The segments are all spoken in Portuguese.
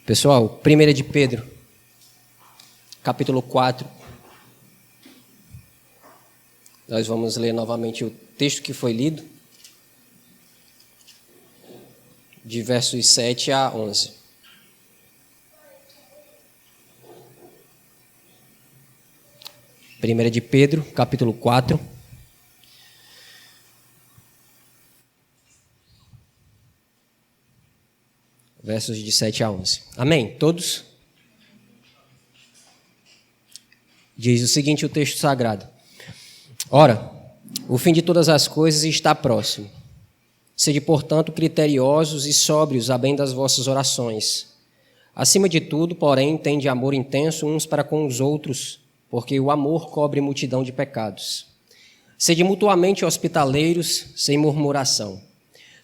Pessoal, 1 de Pedro, capítulo 4. Nós vamos ler novamente o texto que foi lido, de versos 7 a 11. Primeira de Pedro, capítulo 4. Versos de 7 a 11. Amém? Todos? Diz o seguinte o texto sagrado. Ora, o fim de todas as coisas está próximo. Sede, portanto, criteriosos e sóbrios a bem das vossas orações. Acima de tudo, porém, tende amor intenso uns para com os outros, porque o amor cobre multidão de pecados. Sede mutuamente hospitaleiros, sem murmuração.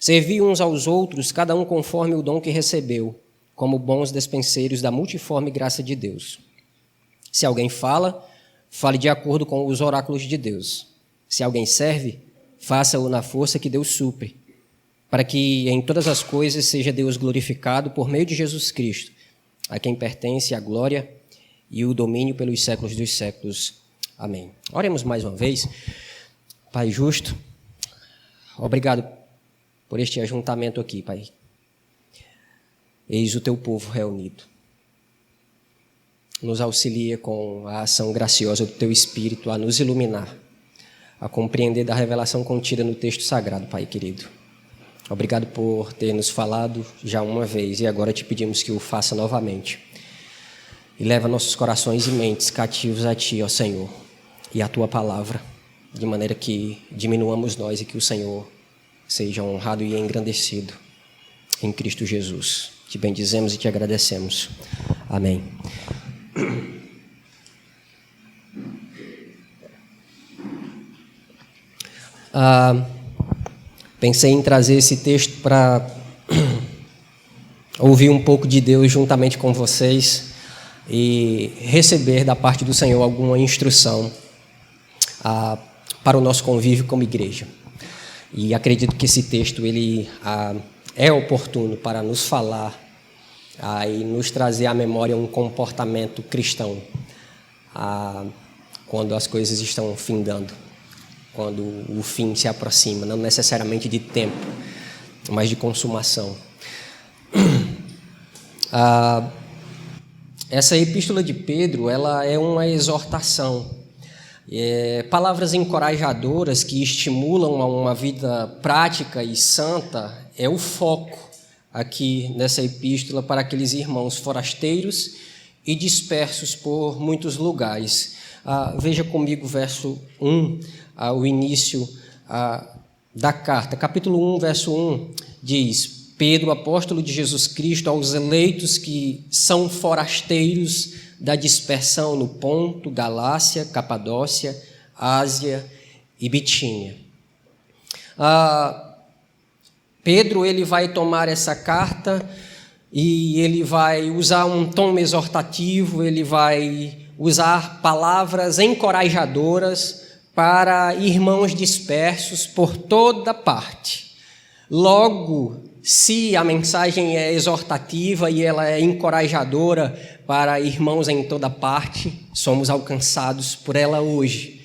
Servi uns aos outros, cada um conforme o dom que recebeu, como bons despenseiros da multiforme graça de Deus. Se alguém fala, fale de acordo com os oráculos de Deus. Se alguém serve, faça-o na força que Deus supre, para que em todas as coisas seja Deus glorificado por meio de Jesus Cristo, a quem pertence a glória e o domínio pelos séculos dos séculos. Amém. Oremos mais uma vez. Pai justo, obrigado por este ajuntamento aqui, Pai. Eis o teu povo reunido. Nos auxilia com a ação graciosa do teu Espírito a nos iluminar, a compreender da revelação contida no texto sagrado, Pai querido. Obrigado por ter nos falado já uma vez e agora te pedimos que o faça novamente. E leva nossos corações e mentes cativos a Ti, ó Senhor, e a Tua palavra, de maneira que diminuamos nós e que o Senhor seja honrado e engrandecido em Cristo Jesus. Te bendizemos e te agradecemos. Amém. Pensei em trazer esse texto para ouvir um pouco de Deus juntamente com vocês e receber da parte do Senhor alguma instrução para o nosso convívio como igreja. E acredito que esse texto ele é oportuno para nos falar e nos trazer à memória um comportamento cristão quando as coisas estão findando, quando o fim se aproxima, não necessariamente de tempo, mas de consumação. Essa epístola de Pedro, ela é uma exortação. Palavras encorajadoras que estimulam a uma vida prática e santa é o foco aqui nessa epístola para aqueles irmãos forasteiros e dispersos por muitos lugares. Veja comigo o verso 1, o início da carta. Capítulo 1, verso 1 diz: Pedro, apóstolo de Jesus Cristo, aos eleitos que são forasteiros da dispersão no Ponto, Galácia, Capadócia, Ásia e Bitínia. Pedro ele vai tomar essa carta e ele vai usar um tom exortativo, ele vai usar palavras encorajadoras para irmãos dispersos por toda parte. Logo, se a mensagem é exortativa e ela é encorajadora para irmãos em toda parte, somos alcançados por ela hoje.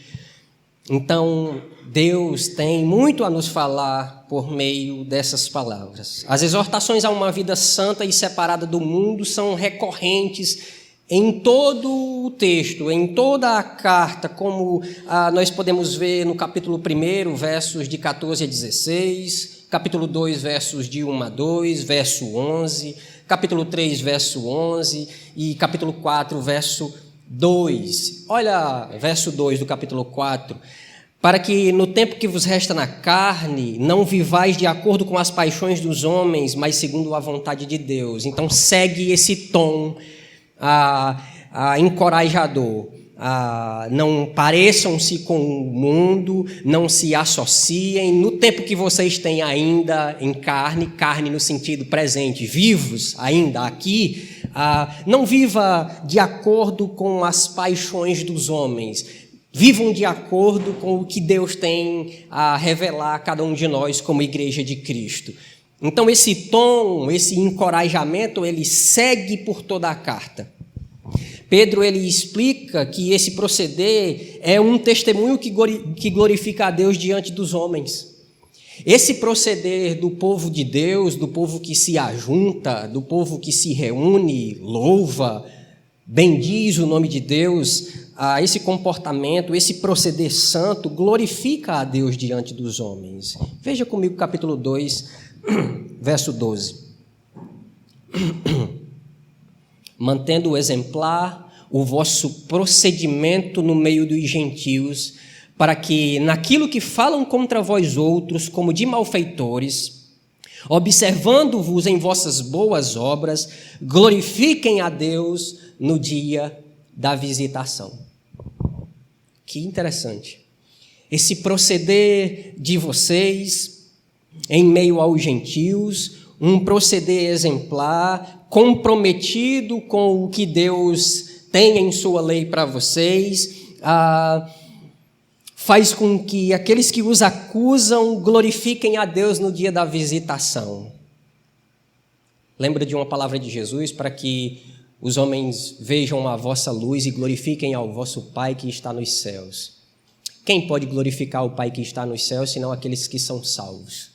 Então, Deus tem muito a nos falar por meio dessas palavras. As exortações a uma vida santa e separada do mundo são recorrentes em todo o texto, em toda a carta, como nós podemos ver no capítulo 1, versos de 14 a 16, capítulo 2, versos de 1 a 2, verso 11, capítulo 3, verso 11 e capítulo 4, verso 2. Olha, verso 2 do capítulo 4. Para que no tempo que vos resta na carne, não vivais de acordo com as paixões dos homens, mas segundo a vontade de Deus. Então segue esse tom encorajador. Não pareçam-se com o mundo, não se associem. No tempo que vocês têm ainda em carne no sentido presente, vivos ainda aqui, não viva de acordo com as paixões dos homens. Vivam de acordo com o que Deus tem a revelar a cada um de nós como igreja de Cristo. Então esse tom, esse encorajamento, ele segue por toda a carta. Pedro ele explica que esse proceder é um testemunho que glorifica a Deus diante dos homens. Esse proceder do povo de Deus, do povo que se ajunta, do povo que se reúne, louva, bendiz o nome de Deus, esse comportamento, esse proceder santo, glorifica a Deus diante dos homens. Veja comigo capítulo 2, verso 12. Mantendo o exemplar o vosso procedimento no meio dos gentios, para que, naquilo que falam contra vós outros, como de malfeitores, observando-vos em vossas boas obras, glorifiquem a Deus no dia da visitação. Que interessante. Esse proceder de vocês em meio aos gentios, um proceder exemplar, comprometido com o que Deus tem em sua lei para vocês, faz com que aqueles que os acusam glorifiquem a Deus no dia da visitação. Lembra de uma palavra de Jesus? Para que os homens vejam a vossa luz e glorifiquem ao vosso Pai que está nos céus. Quem pode glorificar o Pai que está nos céus, senão aqueles que são salvos?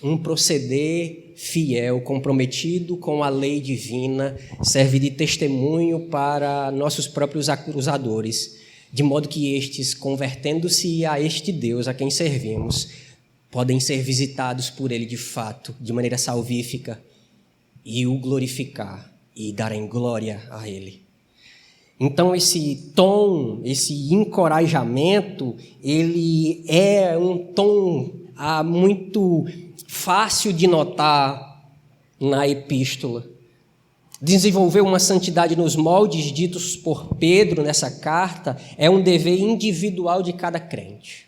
Um proceder fiel, comprometido com a lei divina, serve de testemunho para nossos próprios acusadores, de modo que estes, convertendo-se a este Deus a quem servimos, podem ser visitados por Ele de fato, de maneira salvífica, e o glorificar e darem glória a Ele. Então esse tom, esse encorajamento, ele é um tom muito fácil de notar na epístola. Desenvolver uma santidade nos moldes ditos por Pedro nessa carta é um dever individual de cada crente.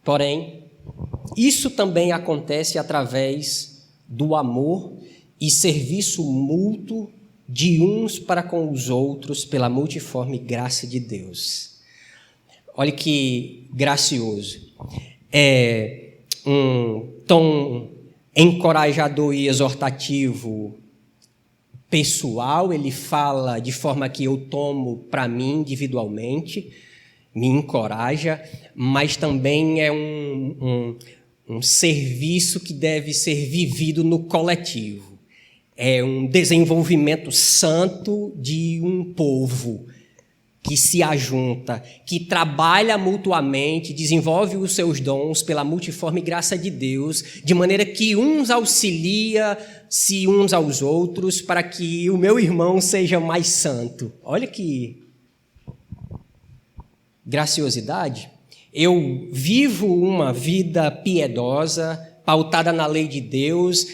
Porém, isso também acontece através do amor e serviço mútuo de uns para com os outros pela multiforme graça de Deus. Olha que gracioso. É um tom encorajador e exortativo pessoal, ele fala de forma que eu tomo para mim individualmente, me encoraja, mas também é um serviço que deve ser vivido no coletivo. É um desenvolvimento santo de um povo que se ajunta, que trabalha mutuamente, desenvolve os seus dons pela multiforme graça de Deus, de maneira que uns auxiliam-se uns aos outros para que o meu irmão seja mais santo. Olha que graciosidade. Eu vivo uma vida piedosa, pautada na lei de Deus,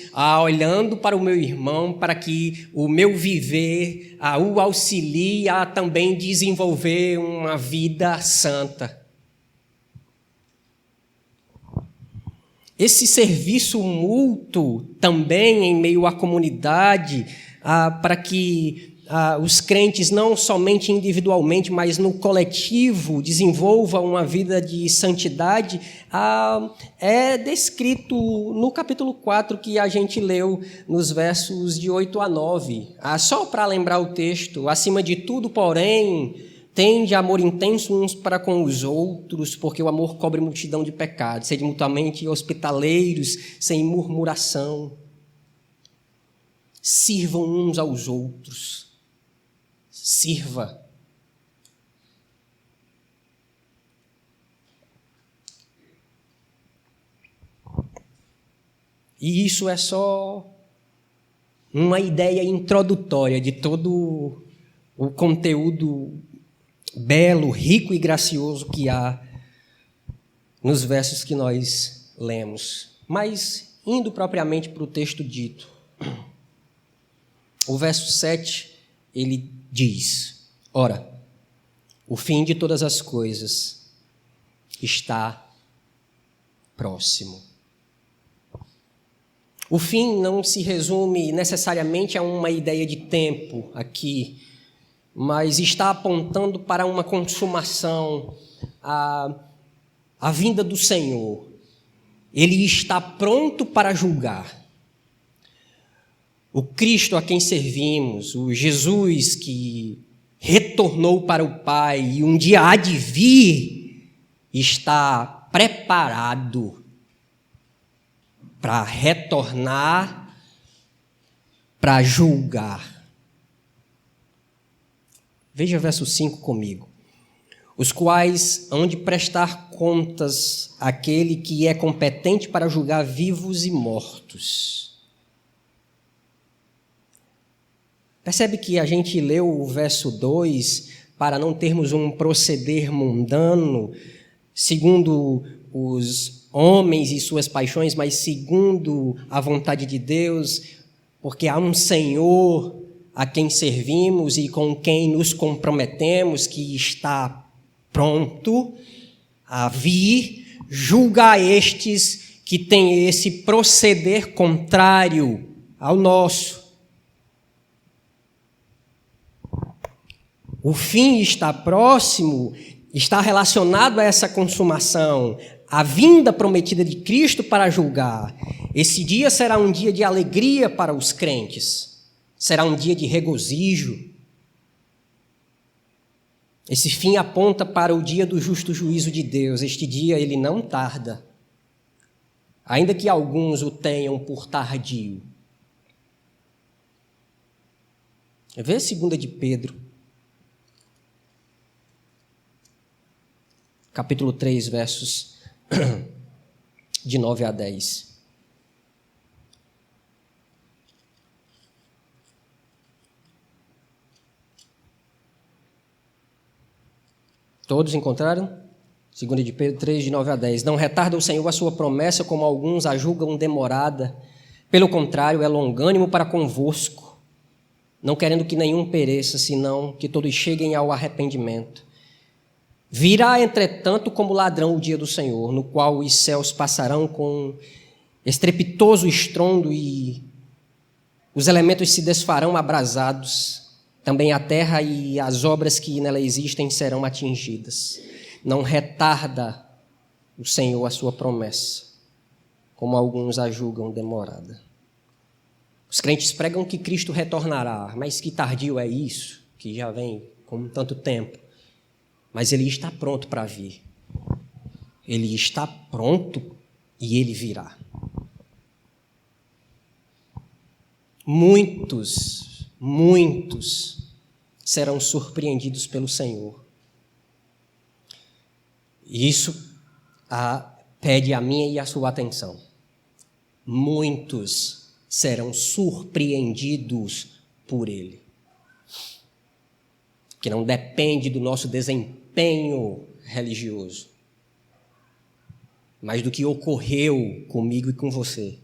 olhando para o meu irmão, para que o meu viver o auxilie a também desenvolver uma vida santa. Esse serviço mútuo também em meio à comunidade, para que os crentes não somente individualmente, mas no coletivo desenvolvam uma vida de santidade, é descrito no capítulo 4 que a gente leu nos versos de 8 a 9. Só para lembrar o texto: acima de tudo, porém, tende amor intenso uns para com os outros, porque o amor cobre multidão de pecados. Sede mutuamente hospitaleiros, sem murmuração. Sirvam uns aos outros. Sirva. E isso é só uma ideia introdutória de todo o conteúdo belo, rico e gracioso que há nos versos que nós lemos. Mas, indo propriamente para o texto dito, o verso 7, ele diz: ora, o fim de todas as coisas está próximo. O fim não se resume necessariamente a uma ideia de tempo aqui, mas está apontando para uma consumação, a vinda do Senhor. ele está pronto para julgar. O Cristo a quem servimos, o Jesus que retornou para o Pai e um dia há de vir, está preparado para retornar, para julgar. Veja verso 5 comigo. Os quais hão de prestar contas àquele que é competente para julgar vivos e mortos. Percebe que a gente leu o verso 2 para não termos um proceder mundano, segundo os homens e suas paixões, mas segundo a vontade de Deus, porque há um Senhor a quem servimos e com quem nos comprometemos, que está pronto a vir julgar estes que têm esse proceder contrário ao nosso. O fim está próximo, está relacionado a essa consumação, a vinda prometida de Cristo para julgar. Esse dia será um dia de alegria para os crentes, será um dia de regozijo. Esse fim aponta para o dia do justo juízo de Deus. Este dia ele não tarda, ainda que alguns o tenham por tardio. Vê 2 de Pedro, capítulo 3, versos de 9 a 10. Todos encontraram? 2 de Pedro 3, de 9 a 10. Não retarda o Senhor a sua promessa, como alguns a julgam demorada. Pelo contrário, é longânimo para convosco, não querendo que nenhum pereça, senão que todos cheguem ao arrependimento. Virá, entretanto, como ladrão o dia do Senhor, no qual os céus passarão com estrepitoso estrondo e os elementos se desfarão abrasados. Também a terra e as obras que nela existem serão atingidas. Não retarda o Senhor a sua promessa, como alguns a julgam demorada. Os crentes pregam que Cristo retornará, mas que tardio é isso, que já vem com tanto tempo. Mas ele está pronto para vir. Ele está pronto e ele virá. Muitos serão surpreendidos pelo Senhor. Isso pede a minha e a sua atenção. Muitos serão surpreendidos por ele. Que não depende do nosso desempenho religioso, mas do que ocorreu comigo e com você.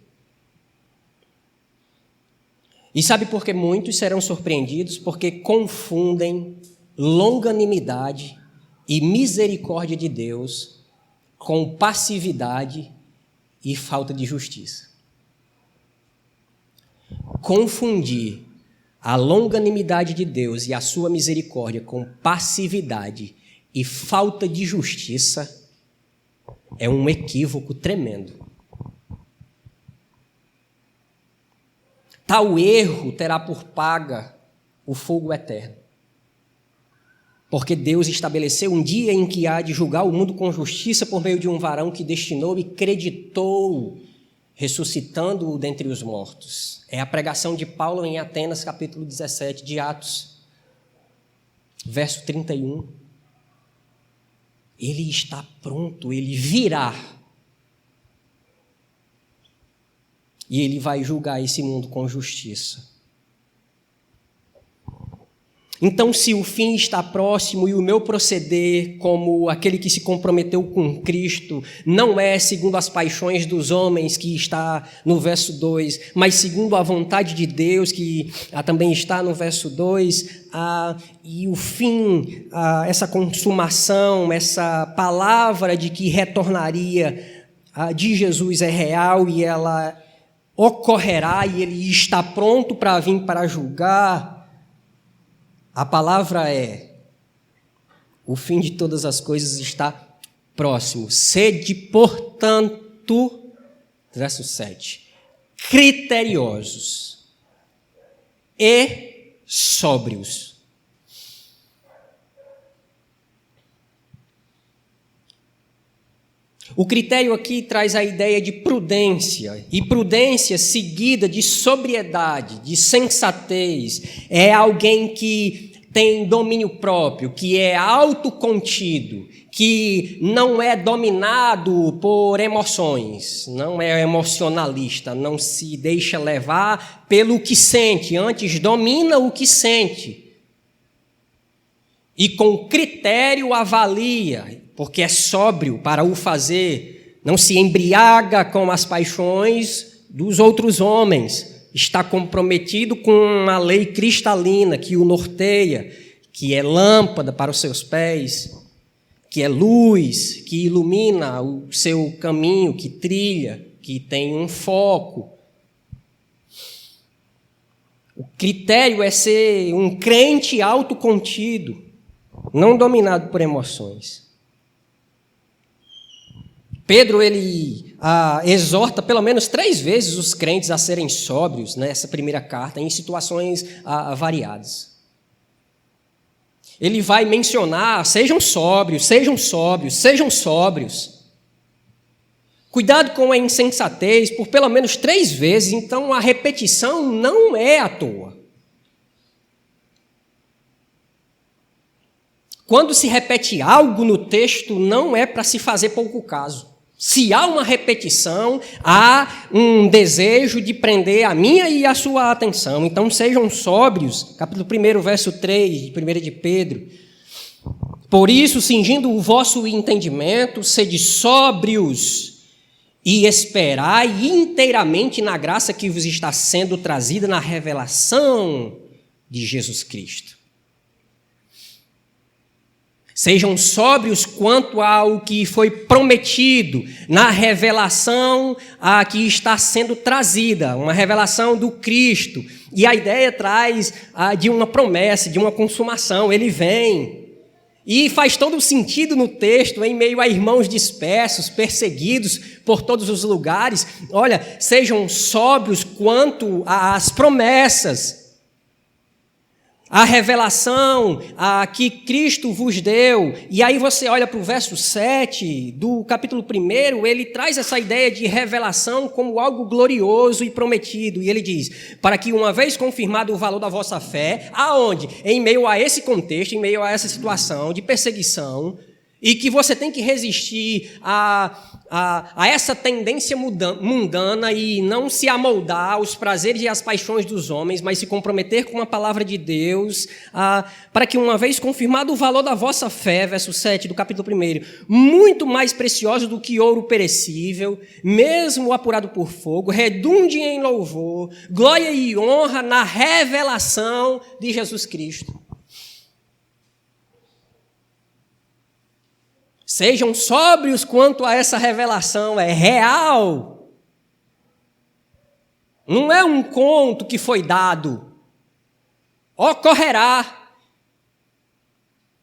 E sabe por que muitos serão surpreendidos? Porque confundem longanimidade e misericórdia de Deus com passividade e falta de justiça. Confundir a longanimidade de Deus e a sua misericórdia com passividade e falta de justiça é um equívoco tremendo. Tal erro terá por paga o fogo eterno. Porque Deus estabeleceu um dia em que há de julgar o mundo com justiça por meio de um varão que destinou e creditou, ressuscitando-o dentre os mortos. É a pregação de Paulo em Atenas, capítulo 17 de Atos, verso 31. Ele está pronto, ele virá. E ele vai julgar esse mundo com justiça. Então, se o fim está próximo e o meu proceder como aquele que se comprometeu com Cristo não é segundo as paixões dos homens, que está no verso 2, mas segundo a vontade de Deus, que também está no verso 2, e o fim, essa consumação, essa palavra de que retornaria de Jesus é real e ela ocorrerá e ele está pronto para vir para julgar. A palavra é: o fim de todas as coisas está próximo. Sede, portanto, verso 7. Criteriosos e sóbrios. O critério aqui traz a ideia de prudência, e prudência seguida de sobriedade, de sensatez. É alguém que tem domínio próprio, que é autocontido, que não é dominado por emoções, não é emocionalista, não se deixa levar pelo que sente, antes domina o que sente. E com critério avalia, porque é sóbrio para o fazer, não se embriaga com as paixões dos outros homens, está comprometido com uma lei cristalina que o norteia, que é lâmpada para os seus pés, que é luz, que ilumina o seu caminho, que trilha, que tem um foco. O critério é ser um crente autocontido, não dominado por emoções. Pedro, ele exorta pelo menos 3 vezes os crentes a serem sóbrios nessa primeira carta, em situações variadas. Ele vai mencionar, sejam sóbrios, sejam sóbrios, sejam sóbrios. Cuidado com a insensatez por pelo menos 3 vezes, então a repetição não é à toa. Quando se repete algo no texto, não é para se fazer pouco caso. Se há uma repetição, há um desejo de prender a minha e a sua atenção. Então sejam sóbrios, capítulo 1, verso 3, de 1 de Pedro. Por isso, cingindo o vosso entendimento, sede sóbrios e esperai inteiramente na graça que vos está sendo trazida na revelação de Jesus Cristo. Sejam sóbrios quanto ao que foi prometido na revelação que está sendo trazida, uma revelação do Cristo. E a ideia traz de uma promessa, de uma consumação. Ele vem. E faz todo sentido no texto, em meio a irmãos dispersos, perseguidos por todos os lugares. Olha, sejam sóbrios quanto às promessas. A revelação que Cristo vos deu. E aí você olha para o verso 7 do capítulo 1, ele traz essa ideia de revelação como algo glorioso e prometido. E ele diz, para que uma vez confirmado o valor da vossa fé, aonde? Em meio a esse contexto, em meio a essa situação de perseguição, e que você tem que resistir a essa tendência mundana e não se amoldar aos prazeres e às paixões dos homens, mas se comprometer com a palavra de Deus, para que uma vez confirmado o valor da vossa fé, verso 7 do capítulo 1, muito mais precioso do que ouro perecível, mesmo apurado por fogo, redunde em louvor, glória e honra na revelação de Jesus Cristo. Sejam sóbrios quanto a essa revelação, é real. Não é um conto que foi dado. Ocorrerá.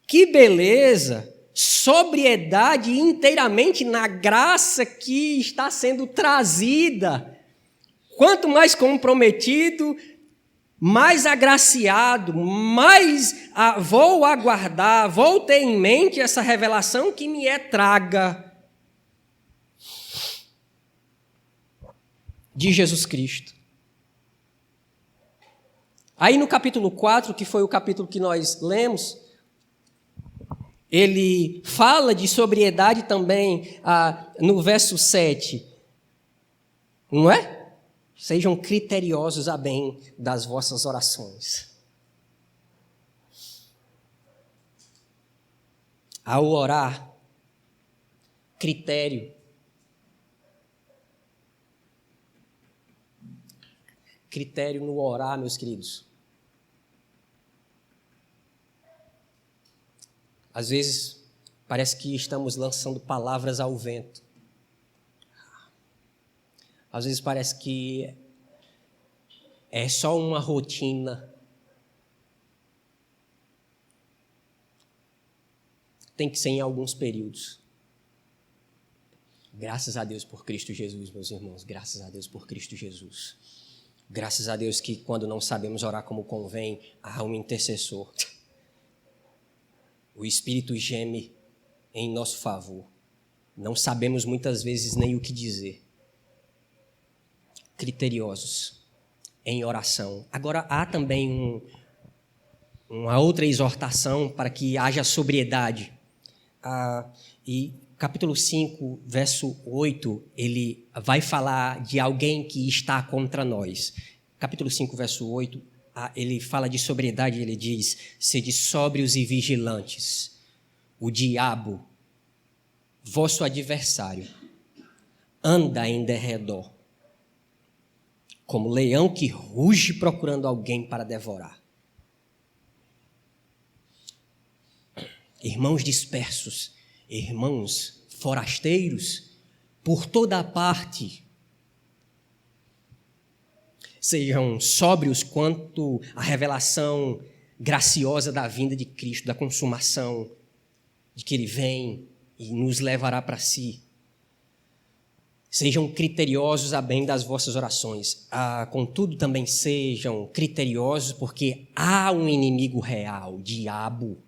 Que beleza! Sobriedade inteiramente na graça que está sendo trazida. Quanto mais comprometido, mais agraciado, mais vou aguardar, vou ter em mente essa revelação que me é traga de Jesus Cristo. Aí no capítulo 4, que foi o capítulo que nós lemos, ele fala de sobriedade também no verso 7, não é? Sejam criteriosos a bem das vossas orações. Ao orar, critério. Critério no orar, meus queridos. Às vezes, parece que estamos lançando palavras ao vento. Às vezes parece que é só uma rotina. Tem que ser em alguns períodos. Graças a Deus por Cristo Jesus, meus irmãos. Graças a Deus por Cristo Jesus. Graças a Deus que quando não sabemos orar como convém, há um intercessor. O Espírito geme em nosso favor. Não sabemos muitas vezes nem o que dizer. Criteriosos em oração. Agora, há também uma outra exortação para que haja sobriedade. E capítulo 5, verso 8, ele vai falar de alguém que está contra nós. Capítulo 5, verso 8, ele fala de sobriedade, ele diz: sede sóbrios e vigilantes. O diabo, vosso adversário, anda em derredor, como leão que ruge procurando alguém para devorar. Irmãos dispersos, irmãos forasteiros, por toda a parte, sejam sóbrios quanto à revelação graciosa da vinda de Cristo, da consumação, de que Ele vem e nos levará para si. Sejam criteriosos a bem das vossas orações. Contudo, também sejam criteriosos, porque há um inimigo real, o diabo.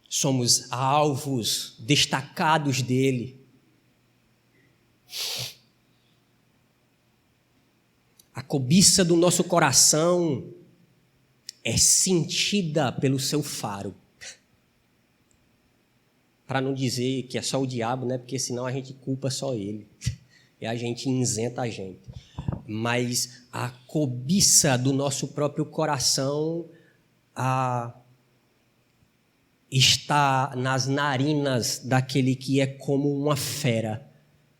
Somos alvos destacados dele. A cobiça do nosso coração é sentida pelo seu faro. Para não dizer que é só o diabo, né? Porque senão a gente culpa só ele. E a gente isenta a gente. Mas a cobiça do nosso próprio coração está nas narinas daquele que é como uma fera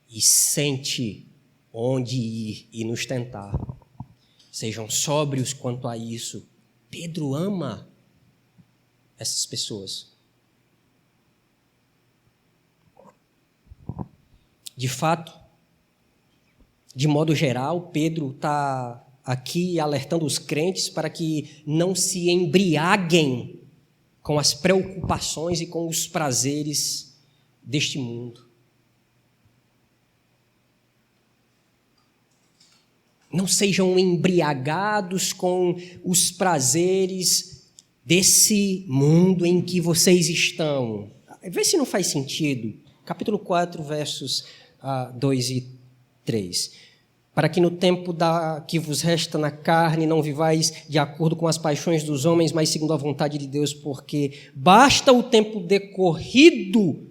e sente onde ir e nos tentar. Sejam sóbrios quanto a isso. Pedro ama essas pessoas. De fato, de modo geral, Pedro está aqui alertando os crentes para que não se embriaguem com as preocupações e com os prazeres deste mundo. Não sejam embriagados com os prazeres desse mundo em que vocês estão. Vê se não faz sentido. Capítulo 4, versos 2 e 3. Para que no tempo que vos resta na carne não vivais de acordo com as paixões dos homens, mas segundo a vontade de Deus, porque basta o tempo decorrido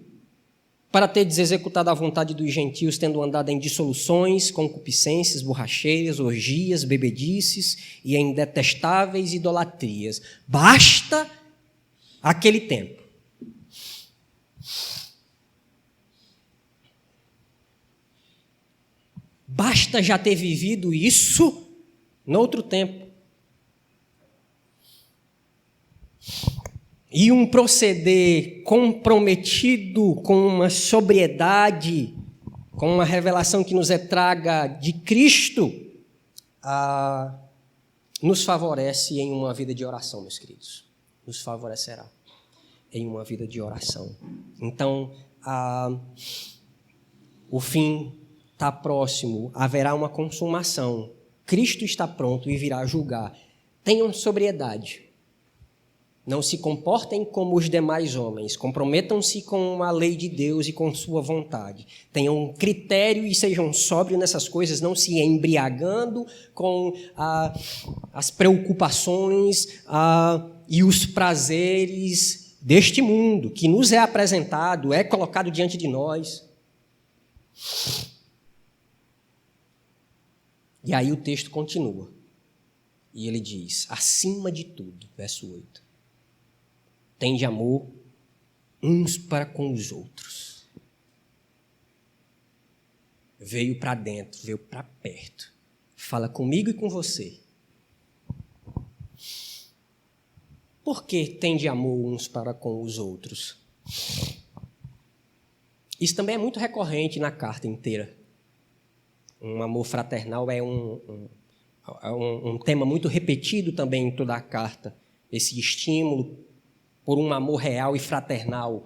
para teres executado a vontade dos gentios, tendo andado em dissoluções, concupiscências, borracheiras, orgias, bebedices e em detestáveis idolatrias. Basta aquele tempo. Basta já ter vivido isso no outro tempo. E um proceder comprometido com uma sobriedade, com uma revelação que nos é traga de Cristo, nos favorece em uma vida de oração, meus queridos. Nos favorecerá em uma vida de oração. Então, o fim está próximo, haverá uma consumação. Cristo está pronto e virá julgar. Tenham sobriedade. Não se comportem como os demais homens. Comprometam-se com a lei de Deus e com sua vontade. Tenham critério e sejam sóbrios nessas coisas, não se embriagando com as preocupações e os prazeres deste mundo, que nos é apresentado, é colocado diante de nós. E aí o texto continua. E ele diz, acima de tudo, verso 8, tende amor uns para com os outros. Veio para dentro, veio para perto. Fala comigo e com você. Por que tende amor uns para com os outros? Isso também é muito recorrente na carta inteira. Um amor fraternal é um tema muito repetido também em toda a carta, esse estímulo por um amor real e fraternal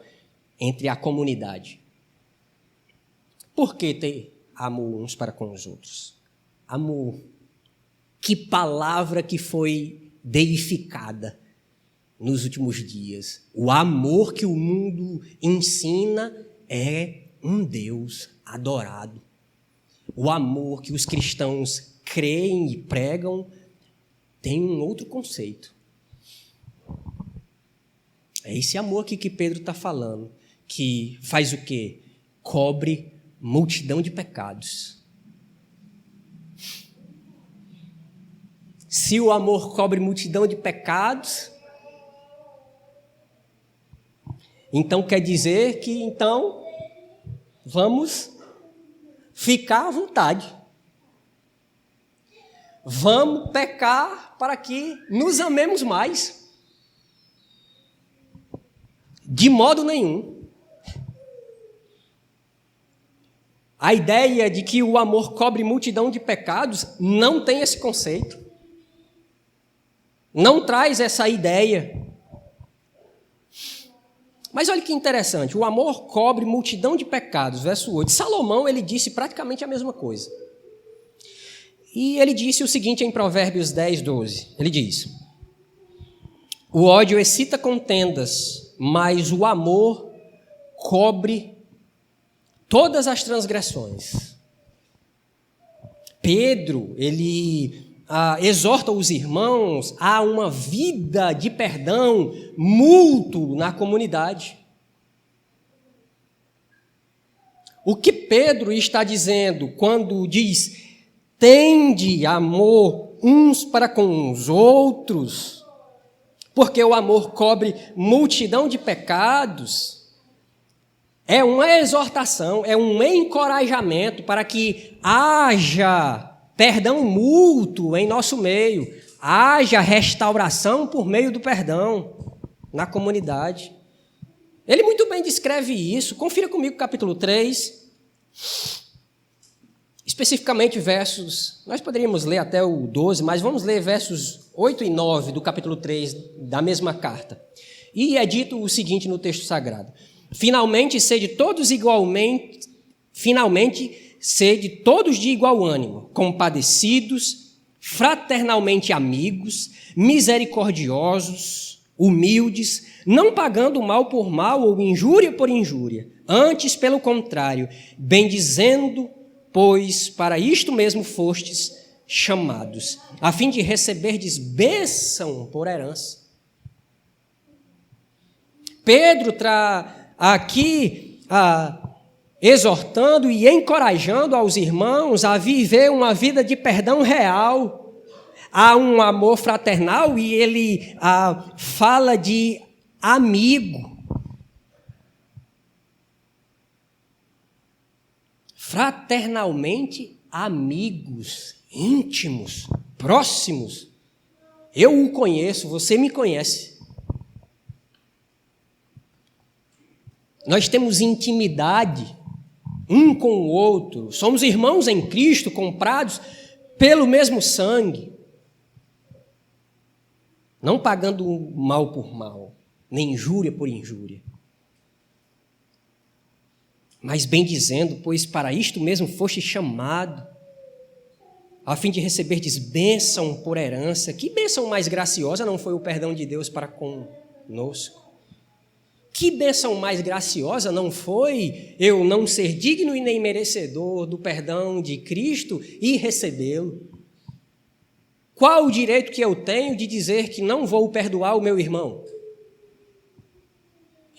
entre a comunidade. Por que ter amor uns para com os outros? Amor. Que palavra que foi deificada nos últimos dias. O amor que o mundo ensina é um Deus adorado. O amor que os cristãos creem e pregam tem um outro conceito. É esse amor aqui que Pedro está falando, que faz o quê? Cobre multidão de pecados. Se o amor cobre multidão de pecados, então quer dizer que então vamos ficar à vontade. Vamos pecar para que nos amemos mais. De modo nenhum. A ideia de que o amor cobre multidão de pecados não tem esse conceito. Não traz essa ideia. Mas olha que interessante, o amor cobre multidão de pecados, verso 8. Salomão, ele disse praticamente a mesma coisa. E ele disse o seguinte em Provérbios 10, 12. Ele diz: o ódio excita contendas, mas o amor cobre todas as transgressões. Pedro, ele exorta os irmãos a uma vida de perdão mútuo na comunidade. O que Pedro está dizendo quando diz: tende amor uns para com os outros, porque o amor cobre multidão de pecados, é uma exortação, é um encorajamento para que haja perdão mútuo em nosso meio, haja restauração por meio do perdão na comunidade. Ele muito bem descreve isso. Confira comigo o capítulo 3, especificamente versos, nós poderíamos ler até o 12, mas vamos ler versos 8 e 9 do capítulo 3 da mesma carta. E é dito o seguinte no texto sagrado: finalmente sede todos de igual ânimo, compadecidos, fraternalmente amigos, misericordiosos, humildes, não pagando mal por mal ou injúria por injúria, antes, pelo contrário, bendizendo, pois para isto mesmo fostes chamados, a fim de receberdes bênção por herança. Pedro está aqui exortando e encorajando aos irmãos a viver uma vida de perdão real, a um amor fraternal, e ele fala de amigo. Fraternalmente amigos, íntimos, próximos. Eu o conheço, você me conhece. Nós temos intimidade um com o outro, somos irmãos em Cristo, comprados pelo mesmo sangue, não pagando mal por mal, nem injúria por injúria, mas bem dizendo, pois para isto mesmo foste chamado, a fim de receberdes bênção por herança. Que bênção mais graciosa não foi o perdão de Deus para conosco? Que bênção mais graciosa não foi eu não ser digno e nem merecedor do perdão de Cristo e recebê-lo? Qual o direito que eu tenho de dizer que não vou perdoar o meu irmão?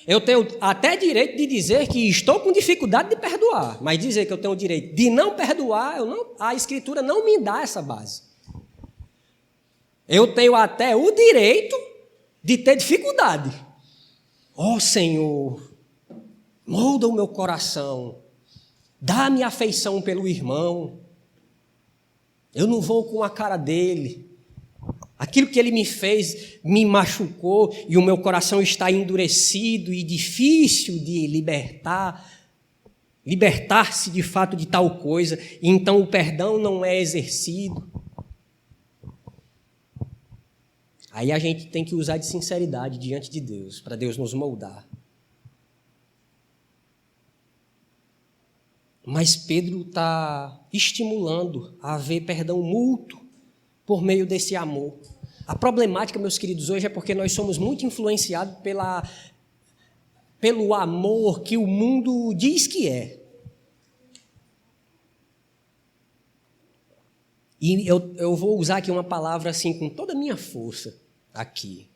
Eu tenho até direito de dizer que estou com dificuldade de perdoar, mas dizer que eu tenho o direito de não perdoar, a Escritura não me dá essa base. Eu tenho até o direito de ter dificuldade. Ó Senhor, molda o meu coração, dá-me afeição pelo irmão. Eu não vou com a cara dele. Aquilo que ele me fez me machucou e o meu coração está endurecido e difícil de libertar-se de fato de tal coisa. E então o perdão não é exercido. Aí a gente tem que usar de sinceridade diante de Deus, para Deus nos moldar. Mas Pedro está estimulando a haver perdão mútuo por meio desse amor. A problemática, meus queridos, hoje é porque nós somos muito influenciados pelo amor que o mundo diz que é. E eu vou usar aqui uma palavra assim com toda a minha força aqui.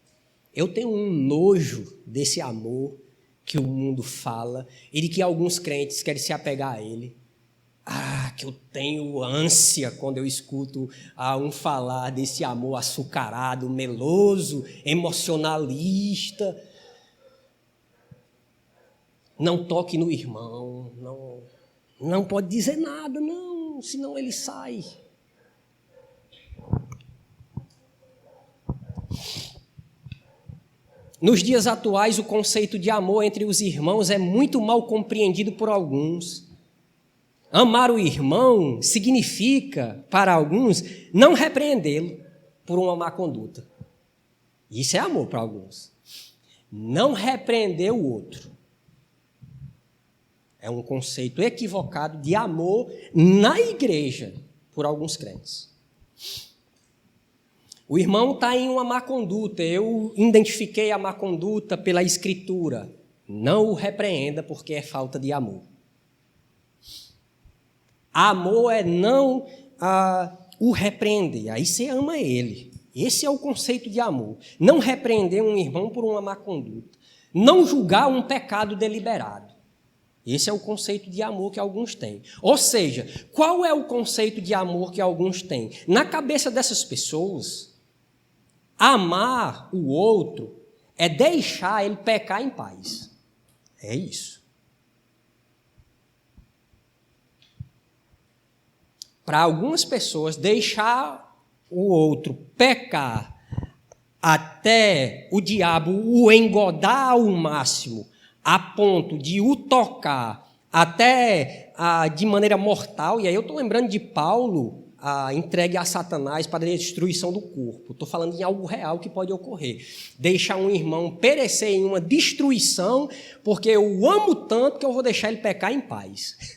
Eu tenho um nojo desse amor que o mundo fala e de que alguns crentes querem se apegar a ele. Que eu tenho ânsia quando eu escuto um falar desse amor açucarado, meloso, emocionalista. Não toque no irmão, não pode dizer nada, não, senão ele sai. Nos dias atuais, o conceito de amor entre os irmãos é muito mal compreendido por alguns. Amar o irmão significa, para alguns, não repreendê-lo por uma má conduta. Isso é amor para alguns. Não repreender o outro. É um conceito equivocado de amor na igreja por alguns crentes. O irmão está em uma má conduta, eu identifiquei a má conduta pela Escritura. Não o repreenda porque é falta de amor. Amor é não o repreender, aí você ama ele. Esse é o conceito de amor. Não repreender um irmão por uma má conduta. Não julgar um pecado deliberado. Esse é o conceito de amor que alguns têm. Ou seja, qual é o conceito de amor que alguns têm? Na cabeça dessas pessoas, amar o outro é deixar ele pecar em paz. É isso. Para algumas pessoas, deixar o outro pecar até o diabo o engodar ao máximo, a ponto de o tocar até de maneira mortal, e aí eu estou lembrando de Paulo, entregue a Satanás para a destruição do corpo. Estou falando em algo real que pode ocorrer. Deixar um irmão perecer em uma destruição, porque eu o amo tanto que eu vou deixar ele pecar em paz.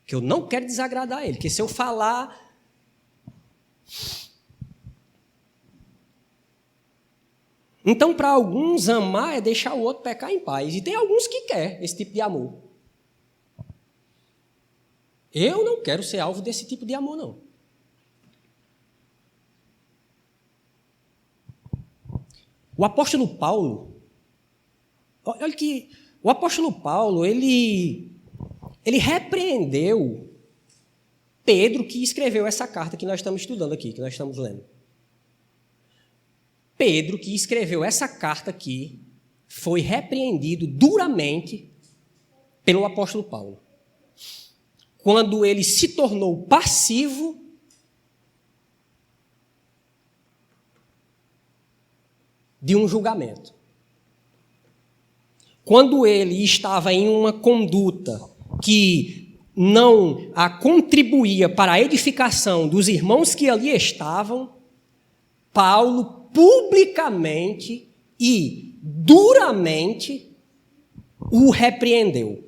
Que eu não quero desagradar ele, porque se eu falar... Então, para alguns, amar é deixar o outro pecar em paz. E tem alguns que querem esse tipo de amor. Eu não quero ser alvo desse tipo de amor, não. O apóstolo Paulo, olha que o apóstolo Paulo, ele repreendeu Pedro, que escreveu essa carta que nós estamos estudando aqui, que nós estamos lendo. Pedro, que escreveu essa carta aqui, foi repreendido duramente pelo apóstolo Paulo. Quando ele se tornou passivo de um julgamento. Quando ele estava em uma conduta que não contribuía para a edificação dos irmãos que ali estavam, Paulo publicamente e duramente o repreendeu.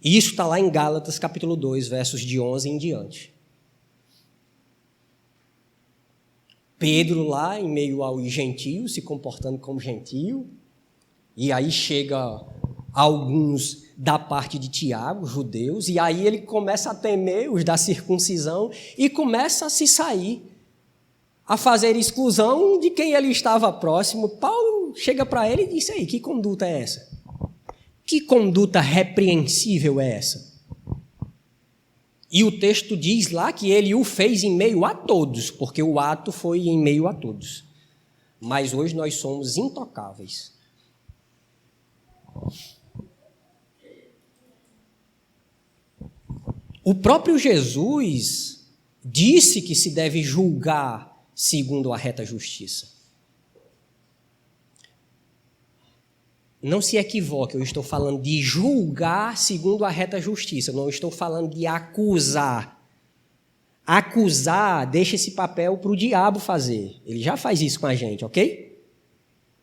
E isso está lá em Gálatas, capítulo 2, versos de 11 em diante. Pedro lá, em meio aos gentios, se comportando como gentio, e aí chega alguns da parte de Tiago, judeus, e aí ele começa a temer os da circuncisão e começa a se sair, a fazer exclusão de quem ele estava próximo. Paulo chega para ele e diz: aí, que conduta é essa? Que conduta repreensível é essa? E o texto diz lá que ele o fez em meio a todos, porque o ato foi em meio a todos. Mas hoje nós somos intocáveis. O próprio Jesus disse que se deve julgar segundo a reta justiça. Não se equivoque, eu estou falando de julgar segundo a reta justiça, não estou falando de acusar. acusar, deixa esse papel para o diabo fazer. Ele já faz isso com a gente, ok?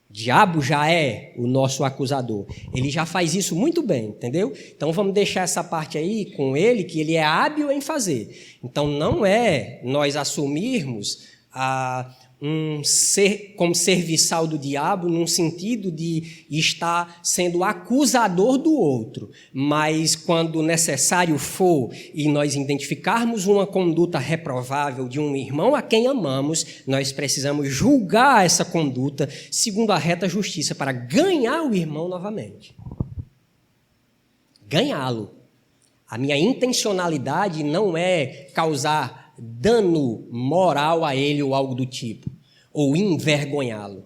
O diabo já é o nosso acusador. Ele já faz isso muito bem, entendeu? Então vamos deixar essa parte aí com ele, que ele é hábil em fazer. Então não é nós assumirmos como serviçal do diabo, num sentido de estar sendo acusador do outro, mas quando necessário for e nós identificarmos uma conduta reprovável de um irmão a quem amamos, nós precisamos julgar essa conduta segundo a reta justiça para ganhar o irmão novamente. Ganhá-lo. A minha intencionalidade não é causar dano moral a ele ou algo do tipo, ou envergonhá-lo.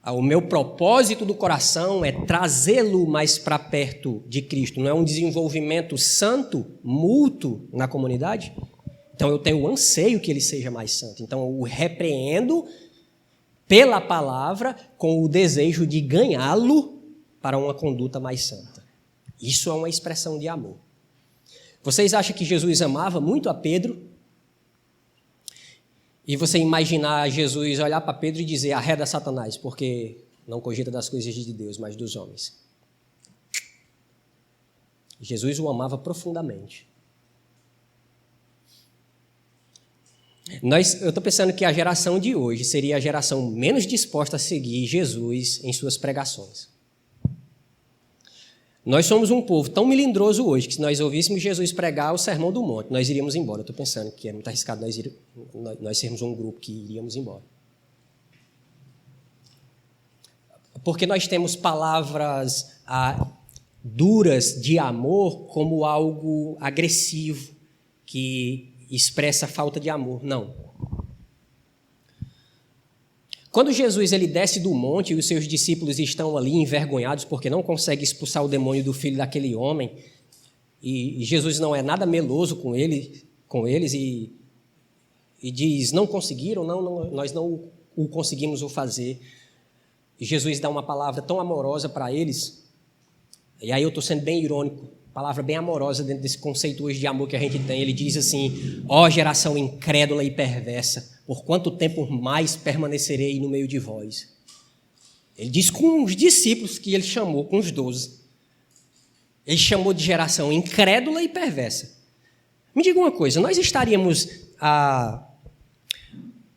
O meu propósito do coração é trazê-lo mais para perto de Cristo. Não é um desenvolvimento santo, mútuo na comunidade? Então eu tenho o anseio que ele seja mais santo. Então eu o repreendo pela palavra com o desejo de ganhá-lo para uma conduta mais santa. Isso é uma expressão de amor. Vocês acham que Jesus amava muito a Pedro? E você imaginar Jesus olhar para Pedro e dizer, arreda Satanás, porque não cogita das coisas de Deus, mas dos homens. Jesus o amava profundamente. Eu estou pensando que a geração de hoje seria a geração menos disposta a seguir Jesus em suas pregações. Nós somos um povo tão melindroso hoje que se nós ouvíssemos Jesus pregar o Sermão do Monte, nós iríamos embora. Eu estou pensando que é muito arriscado nós sermos um grupo que iríamos embora. Porque nós temos palavras duras de amor como algo agressivo, que expressa falta de amor. Não. Quando Jesus ele desce do monte e os seus discípulos estão ali envergonhados porque não conseguem expulsar o demônio do filho daquele homem, e Jesus não é nada meloso com eles e diz, não conseguiram, nós não o conseguimos o fazer. E Jesus dá uma palavra tão amorosa para eles, e aí eu estou sendo bem irônico, palavra bem amorosa dentro desse conceito hoje de amor que a gente tem. Ele diz assim, ó geração incrédula e perversa, por quanto tempo mais permanecerei no meio de vós? Ele diz com os discípulos que ele chamou, com os 12. Ele chamou de geração incrédula e perversa. Me diga uma coisa, nós estaríamos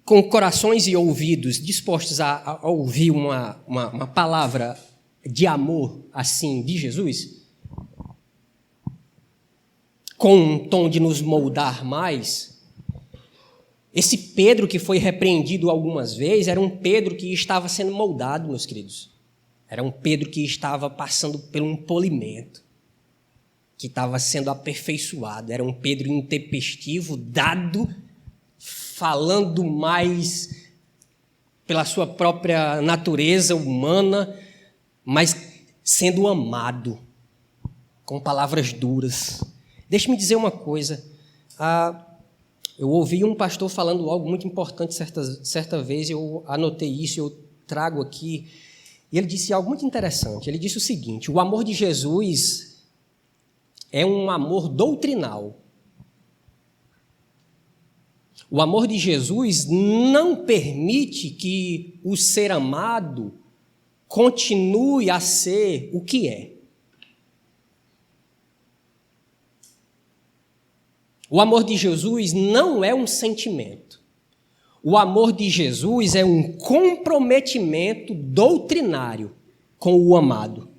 com corações e ouvidos dispostos a ouvir uma palavra de amor assim de Jesus? Com um tom de nos moldar mais? Esse Pedro que foi repreendido algumas vezes era um Pedro que estava sendo moldado, meus queridos. Era um Pedro que estava passando por um polimento, que estava sendo aperfeiçoado. Era um Pedro intempestivo, dado, falando mais pela sua própria natureza humana, mas sendo amado, com palavras duras. Deixe-me dizer uma coisa. Eu ouvi um pastor falando algo muito importante certa vez, eu anotei isso, eu trago aqui, e ele disse algo muito interessante. Ele disse o seguinte, o amor de Jesus é um amor doutrinal. O amor de Jesus não permite que o ser amado continue a ser o que é. O amor de Jesus não é um sentimento. O amor de Jesus é um comprometimento doutrinário com o amado.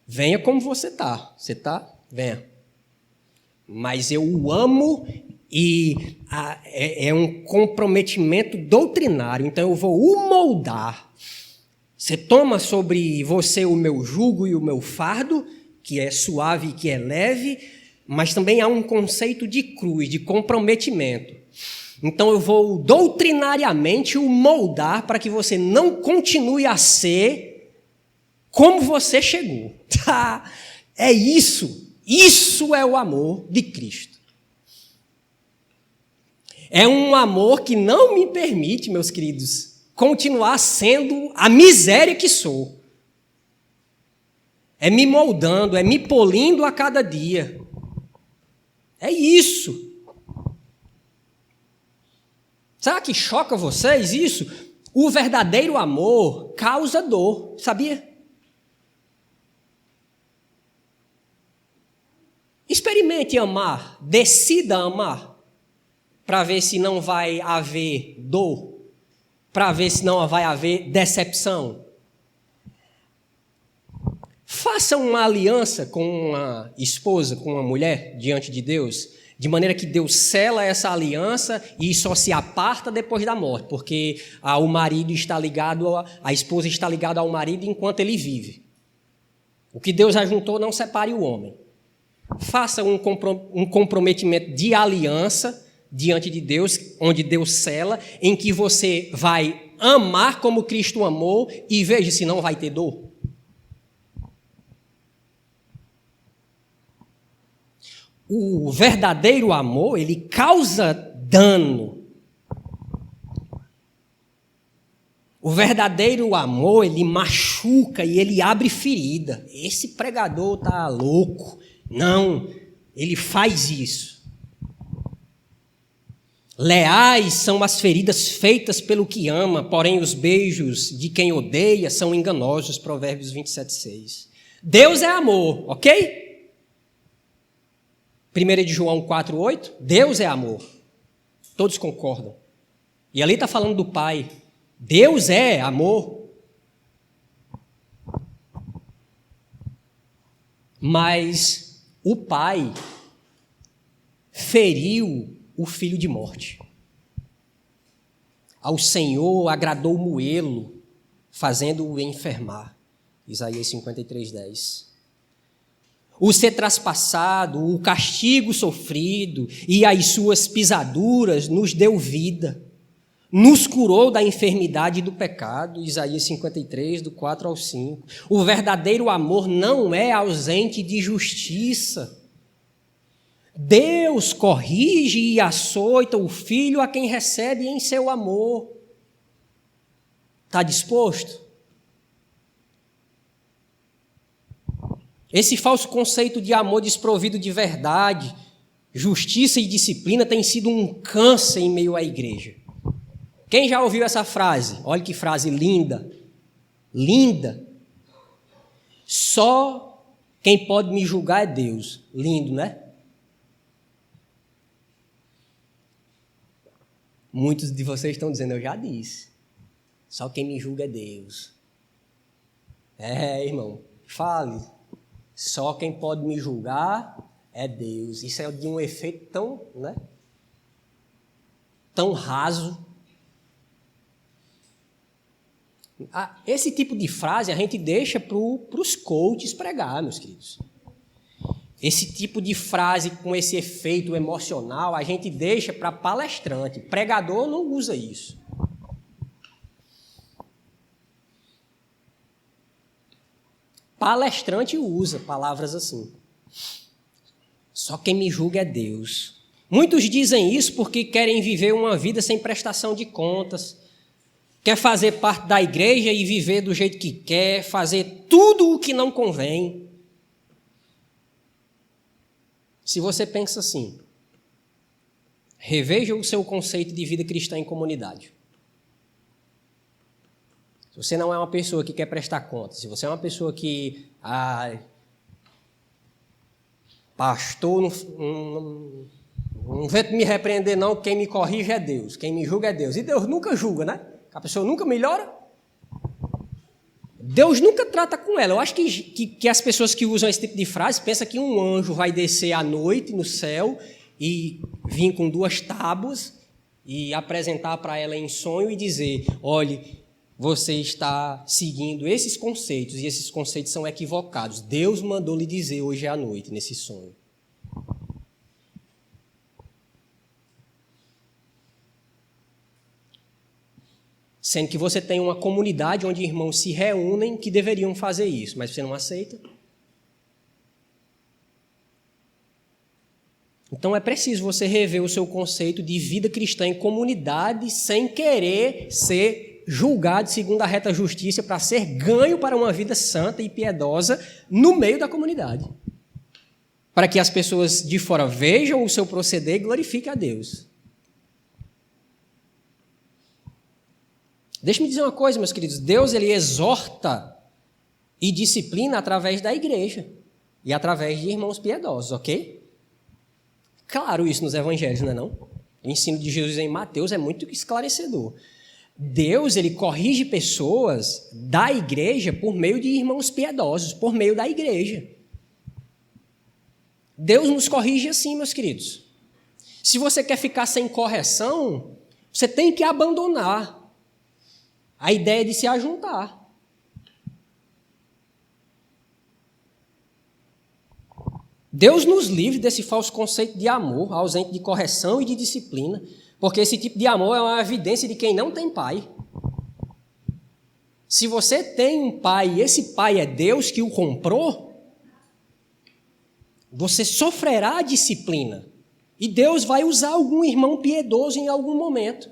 Venha como você está. Você está? Venha. Mas eu o amo e é um comprometimento doutrinário. Então eu vou o moldar. Você toma sobre você o meu jugo e o meu fardo, que é suave e que é leve, mas também há um conceito de cruz, de comprometimento. Então eu vou doutrinariamente o moldar para que você não continue a ser como você chegou. É isso. Isso é o amor de Cristo. É um amor que não me permite, meus queridos, continuar sendo a miséria que sou. é me moldando, é me polindo a cada dia. É isso. Será que choca vocês isso? O verdadeiro amor causa dor, sabia? Experimente amar, decida amar, para ver se não vai haver dor, para ver se não vai haver decepção. Faça uma aliança com uma esposa, com uma mulher, diante de Deus, de maneira que Deus sela essa aliança e só se aparta depois da morte, porque o marido está ligado, a esposa está ligada ao marido enquanto ele vive. O que Deus ajuntou não separe o homem. Faça um comprometimento de aliança diante de Deus, onde Deus sela, em que você vai amar como Cristo amou e veja se não vai ter dor. O verdadeiro amor, ele causa dano. O verdadeiro amor, ele machuca e ele abre ferida. Esse pregador está louco. Não, ele faz isso. Leais são as feridas feitas pelo que ama, porém os beijos de quem odeia são enganosos, Provérbios 27:6. Deus é amor, ok? 1 de João 4:8, Deus é amor. Todos concordam. E ali está falando do Pai. Deus é amor. Mas o Pai feriu o Filho de morte. Ao Senhor agradou moê-lo, fazendo-o enfermar. Isaías 53:10. O ser traspassado, o castigo sofrido e as suas pisaduras nos deu vida. Nos curou da enfermidade e do pecado. Isaías 53, do 4 ao 5. O verdadeiro amor não é ausente de justiça. Deus corrige e açoita o filho a quem recebe em seu amor. Está disposto? Esse falso conceito de amor desprovido de verdade, justiça e disciplina tem sido um câncer em meio à igreja. Quem já ouviu essa frase? Olha que frase linda. Linda. Só quem pode me julgar é Deus. Lindo, né? Muitos de vocês estão dizendo, eu já disse. Só quem me julga é Deus. Irmão, fale. Só quem pode me julgar é Deus. Isso é de um efeito tão, né? Tão raso. Esse tipo de frase a gente deixa para os coaches pregar, meus queridos. Esse tipo de frase com esse efeito emocional a gente deixa para palestrante. Pregador não usa isso. Palestrante usa palavras assim. Só quem me julga é Deus. Muitos dizem isso porque querem viver uma vida sem prestação de contas. Quer fazer parte da igreja e viver do jeito que quer, fazer tudo o que não convém. Se você pensa assim, reveja o seu conceito de vida cristã em comunidade. Se você não é uma pessoa que quer prestar conta, se você é uma pessoa que, pastor, não vem me repreender não, quem me corrige é Deus, quem me julga é Deus. E Deus nunca julga, né? A pessoa nunca melhora. Deus nunca trata com ela. Eu acho que as pessoas que usam esse tipo de frase pensam que um anjo vai descer à noite no céu e vir com 2 tábuas e apresentar para ela em sonho e dizer, olhe, você está seguindo esses conceitos e esses conceitos são equivocados. Deus mandou lhe dizer hoje à noite, nesse sonho. Sendo que você tem uma comunidade onde irmãos se reúnem que deveriam fazer isso, mas você não aceita. Então é preciso você rever o seu conceito de vida cristã em comunidade sem querer ser julgado segundo a reta justiça para ser ganho para uma vida santa e piedosa no meio da comunidade. Para que as pessoas de fora vejam o seu proceder e glorifiquem a Deus. Deixa-me dizer uma coisa, meus queridos. Deus, ele exorta e disciplina através da igreja e através de irmãos piedosos, ok? Claro isso nos evangelhos, não é não? O ensino de Jesus em Mateus é muito esclarecedor. Deus, ele corrige pessoas da igreja por meio de irmãos piedosos, por meio da igreja. Deus nos corrige assim, meus queridos. Se você quer ficar sem correção, você tem que abandonar a ideia de se ajuntar. Deus nos livre desse falso conceito de amor, ausente de correção e de disciplina, porque esse tipo de amor é uma evidência de quem não tem pai. Se você tem um pai e esse pai é Deus que o comprou, você sofrerá a disciplina. E Deus vai usar algum irmão piedoso em algum momento.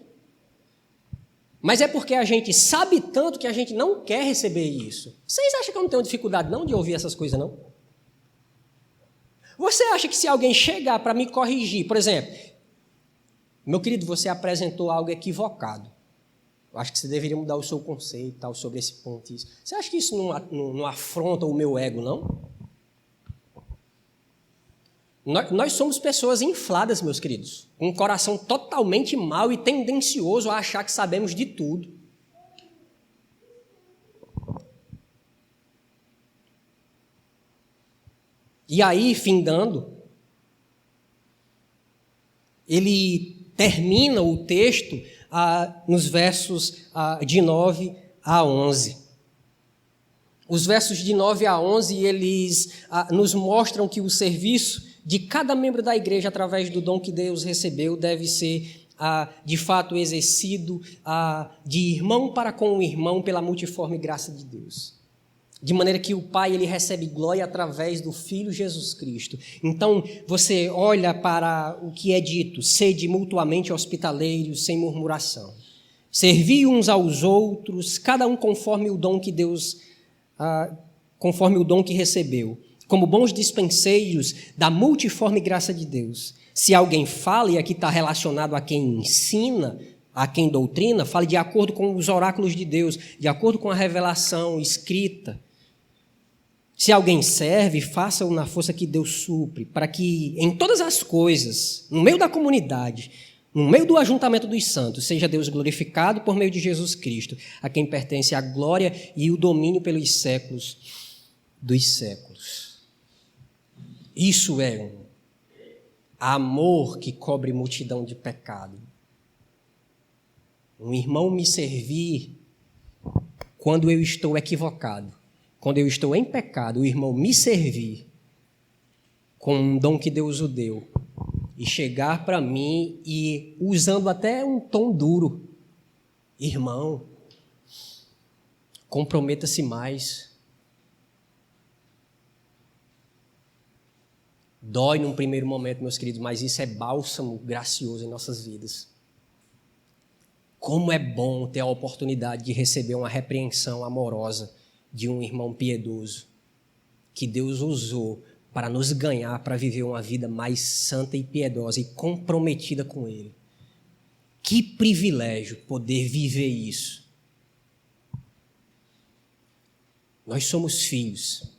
Mas é porque a gente sabe tanto que a gente não quer receber isso. Vocês acham que eu não tenho dificuldade não de ouvir essas coisas, não? Você acha que se alguém chegar para me corrigir, por exemplo, meu querido, você apresentou algo equivocado. Eu acho que você deveria mudar o seu conceito tal, sobre esse ponto. Isso. Você acha que isso não afronta o meu ego, não? Nós somos pessoas infladas, meus queridos, com um coração totalmente mau e tendencioso a achar que sabemos de tudo. E aí, findando, ele termina o texto nos versos de 9 a 11. Os versos de 9 a 11, eles nos mostram que o serviço de cada membro da igreja, através do dom que Deus recebeu, deve ser, de fato, exercido de irmão para com o irmão pela multiforme graça de Deus. De maneira que o Pai, ele recebe glória através do Filho Jesus Cristo. Então, você olha para o que é dito: sede mutuamente hospitaleiros, sem murmuração. Servi uns aos outros, cada um conforme o dom que Deus, conforme o dom que recebeu, como bons dispenseiros da multiforme graça de Deus. Se alguém fala, e aqui está relacionado a quem ensina, a quem doutrina, fale de acordo com os oráculos de Deus, de acordo com a revelação escrita. Se alguém serve, faça-o na força que Deus supre, para que em todas as coisas, no meio da comunidade, no meio do ajuntamento dos santos, seja Deus glorificado por meio de Jesus Cristo, a quem pertence a glória e o domínio pelos séculos dos séculos. Isso é um amor que cobre multidão de pecado. Um irmão me servir quando eu estou equivocado. Quando eu estou em pecado, o irmão me servir com um dom que Deus o deu e chegar para mim e usando até um tom duro: irmão, comprometa-se mais. Dói num primeiro momento, meus queridos, mas isso é bálsamo gracioso em nossas vidas. Como é bom ter a oportunidade de receber uma repreensão amorosa de um irmão piedoso que Deus usou para nos ganhar, para viver uma vida mais santa e piedosa e comprometida com Ele. Que privilégio poder viver isso. Nós somos filhos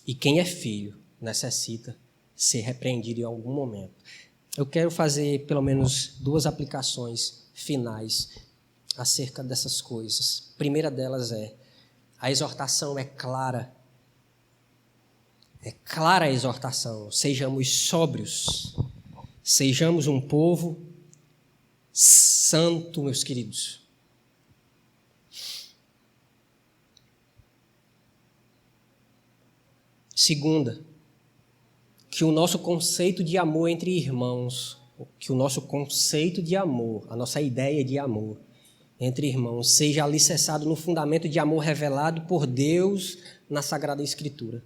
e quem é filho necessita ser repreendido em algum momento. Eu quero fazer pelo menos 2 aplicações finais acerca dessas coisas. A primeira delas a exortação é clara. É clara a exortação. Sejamos sóbrios. Sejamos um povo santo, meus queridos. Segunda, que o nosso conceito de amor entre irmãos, que o nosso conceito de amor, a nossa ideia de amor entre irmãos, seja alicerçado no fundamento de amor revelado por Deus na Sagrada Escritura.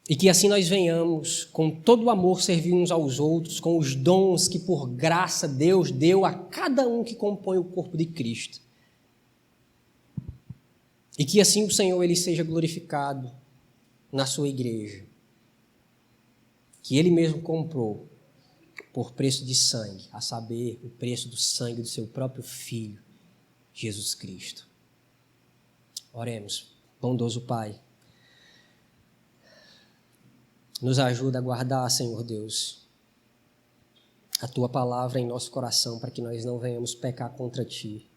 E que assim nós venhamos, com todo o amor, servir uns aos outros, com os dons que por graça Deus deu a cada um que compõe o corpo de Cristo. E que assim o Senhor ele seja glorificado na sua igreja, que Ele mesmo comprou por preço de sangue, a saber, o preço do sangue do seu próprio Filho, Jesus Cristo. Oremos. Bondoso Pai, nos ajuda a guardar, Senhor Deus, a Tua palavra em nosso coração, para que nós não venhamos pecar contra Ti.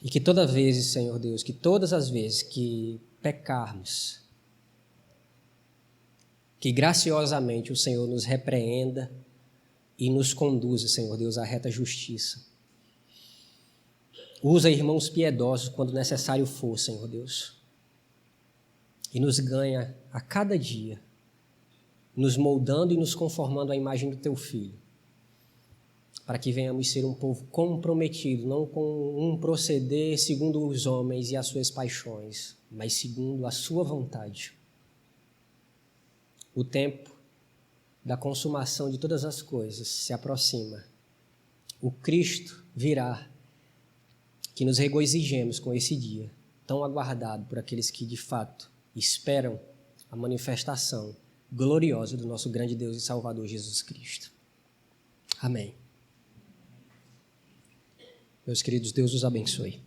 E que toda vez, Senhor Deus, que todas as vezes que pecarmos, que graciosamente o Senhor nos repreenda e nos conduza, Senhor Deus, à reta justiça. Usa irmãos piedosos quando necessário for, Senhor Deus. E nos ganha a cada dia, nos moldando e nos conformando à imagem do Teu Filho, para que venhamos ser um povo comprometido, não com um proceder segundo os homens e as suas paixões, mas segundo a Sua vontade. O tempo da consumação de todas as coisas se aproxima. O Cristo virá, que nos regozijemos com esse dia, tão aguardado por aqueles que, de fato, esperam a manifestação gloriosa do nosso grande Deus e Salvador Jesus Cristo. Amém. Meus queridos, Deus os abençoe.